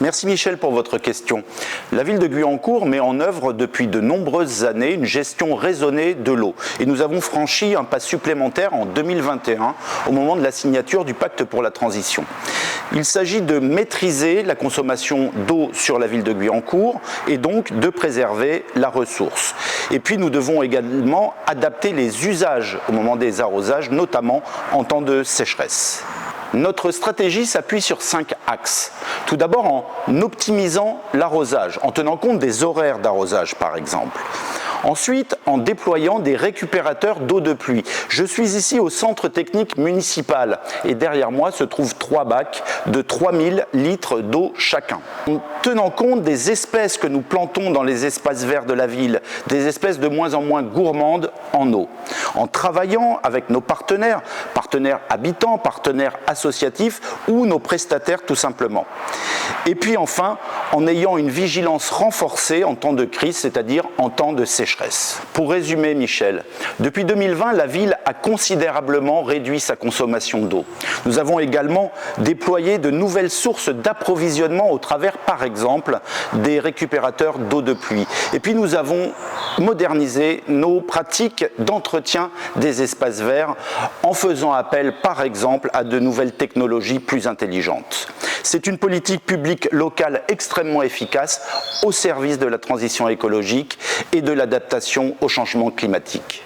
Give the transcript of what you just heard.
Merci Michel pour votre question. La ville de Guyancourt met en œuvre depuis de nombreuses années une gestion raisonnée de l'eau. Et nous avons franchi un pas supplémentaire en 2021 au moment de la signature du pacte pour la transition. Il s'agit de maîtriser la consommation d'eau sur la ville de Guyancourt et donc de préserver la ressource. Et puis nous devons également adapter les usages au moment des arrosages, notamment en temps de sécheresse. Notre stratégie s'appuie sur 5 axes. Tout d'abord en optimisant l'arrosage, en tenant compte des horaires d'arrosage par exemple. Ensuite, en déployant des récupérateurs d'eau de pluie. Je suis ici au centre technique municipal et derrière moi se trouvent 3 bacs de 3000 litres d'eau chacun. En tenant compte des espèces que nous plantons dans les espaces verts de la ville, des espèces de moins en moins gourmandes en eau. En travaillant avec nos partenaires habitants, partenaires associatifs ou nos prestataires tout simplement. Et puis enfin, en ayant une vigilance renforcée en temps de crise, c'est-à-dire en temps de sécheresse. Pour résumer, Michel, depuis 2020, la ville a considérablement réduit sa consommation d'eau. Nous avons également déployé de nouvelles sources d'approvisionnement au travers, par exemple, des récupérateurs d'eau de pluie. Et puis nous avons modernisé nos pratiques d'entretien des espaces verts en faisant appel, par exemple, à de nouvelles technologies plus intelligentes. C'est une politique publique locale extrêmement efficace au service de la transition écologique et de l'adaptation au changement climatique.